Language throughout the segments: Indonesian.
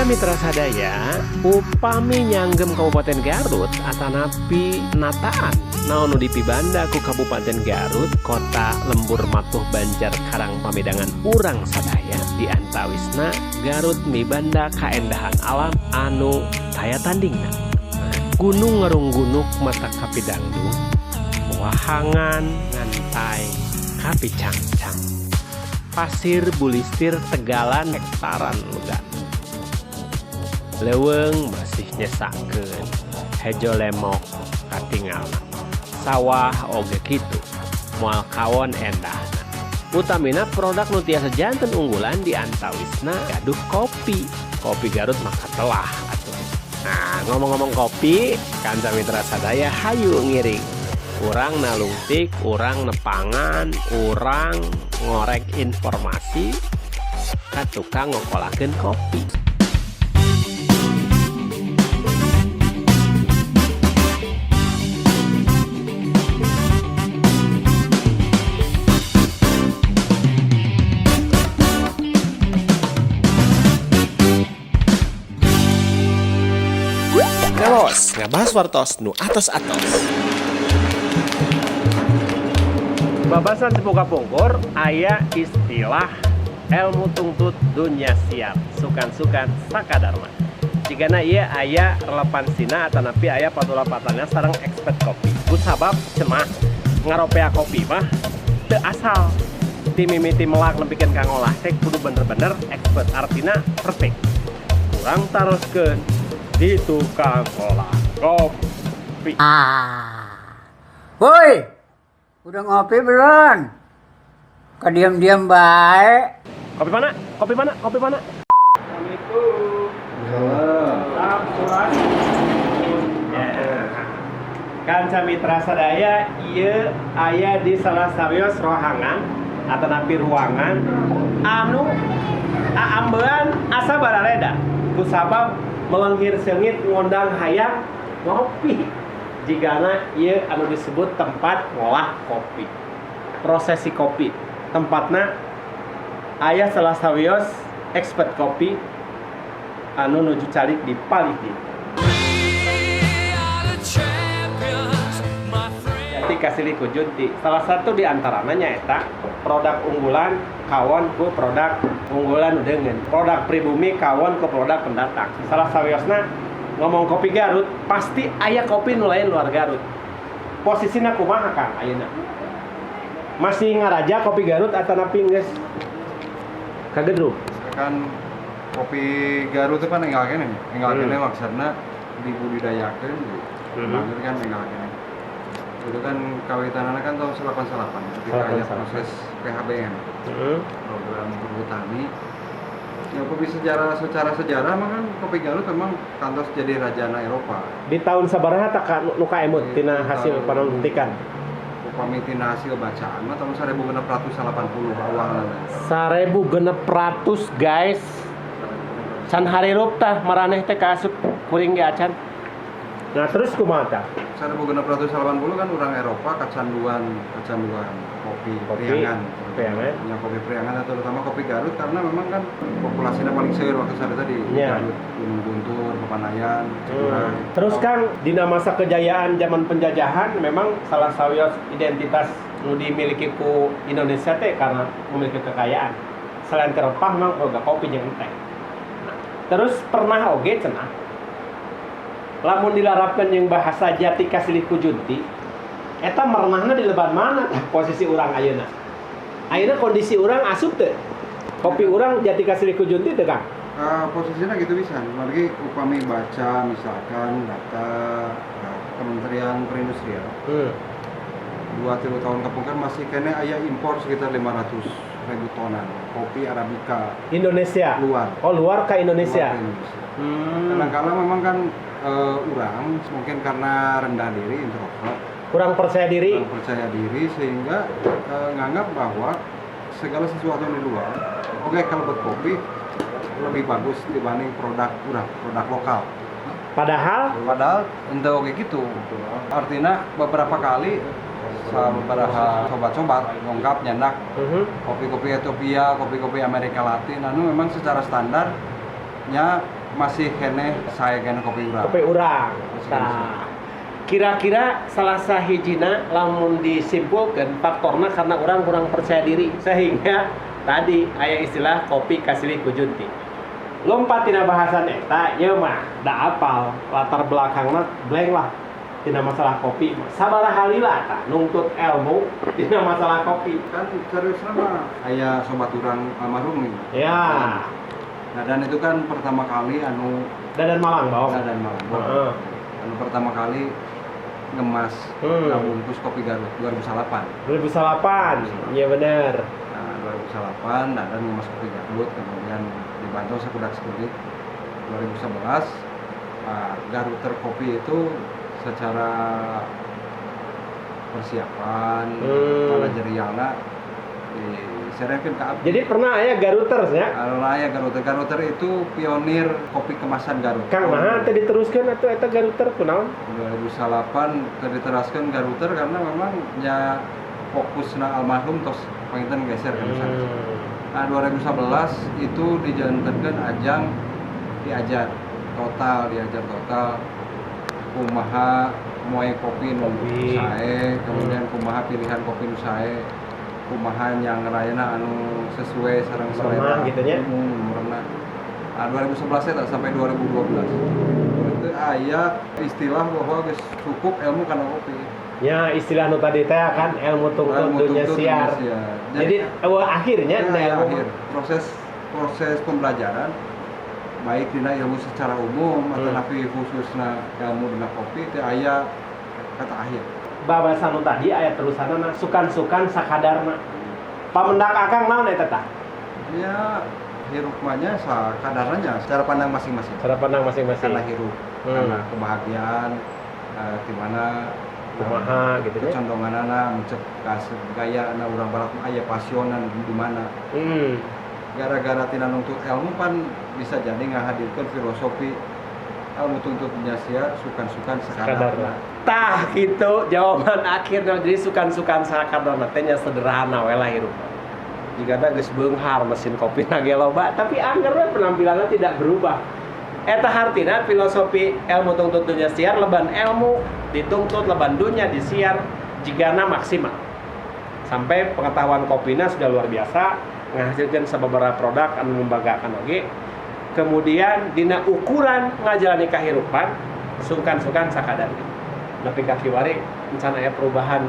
mitra sadaya, upami nyanggem Kabupaten Garut atanapi nataan naon nu dipibanda ku Kabupaten Garut, kota lembur matuh Banjar Karang Pamedangan urang sadaya di antawisna Garut mibanda kaendahan alam anu taya tandingna. Gunung ngerunggunuk mata kapidangdung, wahangan ngantai kapicangcang, pasir bulistir tegalan hektaran lugan. Leweng masih nyesakeun, hejo lemok katingalna. Sawah oge kitu, moal kawon endahna. Utamina produk nu tiasa janten unggulan di antawisna gaduh kopi. Kopi Garut maka telah atuh. Nah, ngomong-ngomong kopi, kanca mitra sadaya hayu ngiring. Urang nalungtik, urang nepangan, urang ngorek informasi ka tukang ngokolakeun kopi. Ngelos, ngabahas wartos nu atos-atos. Babasan sepuka pungkur, aya istilah ilmu tungtut dunia siap, sukan-sukan sakadarma. Jigana ieu aya relevansina atanapi aya patulapatanna sareng expert kopi. Ku sabab cenah ngaropea kopi mah teu asal. Ti mimiti melak nepikeun ka ngolah teh kudu bener-bener expert, artina perfect. Kurang taroskeun di tukang olah kopi. Woi, udah ngopi belum? Kediam-diam baik. Kopi mana? Kopi mana? Kopi mana? Assalamualaikum. Salam. Kanca mitra sadaya, ieu aya di salah sawios rohangan atanapi ruangan anu aambean asa barareda. Kusabab melenghir sengit ngondang hayang ngopi. Jigana ieu anu disebut tempat ngolah kopi, prosesi kopi. Tempatna aya salah sawios expert kopi anu nuju calik di Palihdi. Jati Kasili Kujunti. Salah satu di antaranya nyaeta produk unggulan kawon ku produk unggulan dengan produk pribumi kawon ku produk pendatang. Salah sawiosna ngomong kopi Garut pasti aya kopi nu lain luar Garut. Posisina kumaha Kang ayeuna? Masih ngaraja kopi Garut atanapi geus kagedruk? Kan kopi Garut itu kan enggal kene maksudna dibudidayakeun gitu. Kan enggal kene. Itu kan kawitanana kan tahun 88 ketika ada proses PHBN. Program Perhutani. Ya kopi secara sejarah mah kan kopi Garut memang kantos jadi rajana Eropa. Di tahun sabaraha tak nu kaemut tina hasil panontikan? Upami tina hasil bacaan mah tahun 1680 awalna. 1600 guys. Can harirup tah maraneh teh kaasup kuring ge acan. Nah terus kumaha tah? 1680 kan orang Eropa kecanduan kopi priangan. Yang kopi priangan terutama kopi Garut karena memang kan populasinya paling seueur waktu saat tadi. Garut, Gunung Guntur, Pepanayan, Cikuray. Terus Kang, dina masa kejayaan zaman penjajahan memang salah sawios identitas nu dimiliki ku Indonesia teh karena memiliki kekayaan. Selain kerempah memang boga kopi jeung teh. Nah, terus pernah oge cenah lamun dilarapkeun jeung bahasa Jati Kasili Kujunti eta merenahna di leban mana posisi urang ayeuna. Ayeuna kondisi urang asup teu kopi urang Jati Kasili Kujunti teu Kang? Posisinya gitu bisa. Lagi upami baca misalkan data Kementerian Perindustrian. 2-3 tahun kepungkur masih kena aya impor sekitar 500.000 tonan kopi Arabica Indonesia luar. Oh, luar ke Indonesia. Kadang-kala memang kan urang mungkin karena rendah diri, introvert, kurang percaya diri sehingga nganggap bahwa segala sesuatu di luar oke, kalau buat kopi lebih bagus dibanding produk lokal. Padahal ente oke gitu. Artinya beberapa kali beberapa sobat-sobat ngungkap nyendak kopi-kopi Ethiopia, kopi-kopi Amerika Latin anu memang secara standarnya masih kene saya kene kopi urang. Kopi urang. Nah, kira-kira salah sahijina lamun disimpulkan faktorna karena orang kurang percaya diri sehingga tadi aya istilah kopi kasilih ku junti. Lompat tina bahasan eta ieu mah da apal latar belakangna blank lah tina masalah kopi. Sabaraha lila tah nuntut ilmu tina masalah kopi. Kan seriusna mah aya sobat urang almarhum nih. Ya. Nah, dan itu kan pertama kali Dadan Malang, Bang. dan malam. Heeh. Pertama kali ngemas bungkus kopi Garut 2008. 2008. Iya bener. Nah, 2008 dan ngemas kopi Garut, kemudian dibantu sebudak sekali 2011. Garuter kopi itu secara persiapan manajerialna diserahkan ke abdi. Jadi pernah aya Garuters ya? Aya Garuter itu pionir kopi kemasan Garut. Kang naha teh diteruskeun atuh eta Garuter kunaon? 2008 diteraskan Garuter karena memang ya fokusna almarhum tos panginten geser kan sana. Nah 2011 itu dijantankan ajang diajar total kumaha moe kopi nu sae, kemudian kumaha pilihan kopi nu sae, kumaha yang rayana anu sesuai sareng selera gitu nya. Merena. Nah 2011 eta sampai 2012. Itu aya istilah bahwa geus cukup ilmu kana kopi. Ya istilah nu tadi teh kan ilmu tungtut dunya siar. Jadi akhirnya akhir proses pembelajaran baik dina ilmu secara umum atau tapi khususna ilmu dina kopi teh aya kata akhir. Babasan nu tadi aya terusanna sukan-sukan sakadarna. Pamendak Akang naon eta tah? Ya hirupnya sakadarnya secara pandang masing-masing. Cara pandang masing-masing. Karena hirup, karena kebahagiaan, di mana kumaha gitu ya. Condonganana mencek gaya anak urang barat aya pasionan di mana. Gara-gara tina nuntut ilmu pan bisa jadi ngahadirkan filosofi ilmu tuntut siar sukan-sukan sakadarna. Tah gitu jawaban akhirnya jadi sukan-sukan sakadarna teh nya sederhana we lah hirup. Jigana geus beunghar mesin kopi ge loba tapi anggerna penampilannya tidak berubah. Eta hartina filosofi ilmu tuntut dunya siar leban ilmu dituntut leban dunya disiar jigana maksimal. Sampai pengetahuan kopina sudah luar biasa menghasilkan sababaraha produk anu membanggakan oge. Kemudian dina ukuran ngajalani kahirupan sukan-sukan sakadarna. Nepi ka kiwari encana aya perubahan.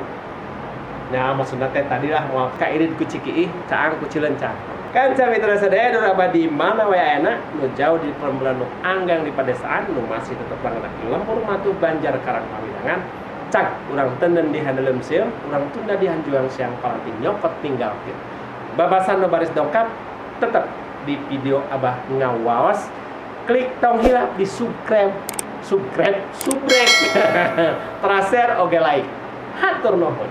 Nah, maksudna teh tadilah moal kairid ku Cikiih, caang ku Cileunca. Kan mitra sadaya nu abadi mana we ayeuna nu jauh di perempuan nu anggang di padesaan nu masih tetep langenak lempur matu Banjar Karang Pawidangan. Cak urang tenden di handeuleum sieum, urang tunda di hanjuang siang palanting nyokot tinggalkeun. Babasan nu baris dongkap tetep di video Abah ngawaos. Klik tong hilap di subscribe, subrek, traser oge like. Hatur nuhun.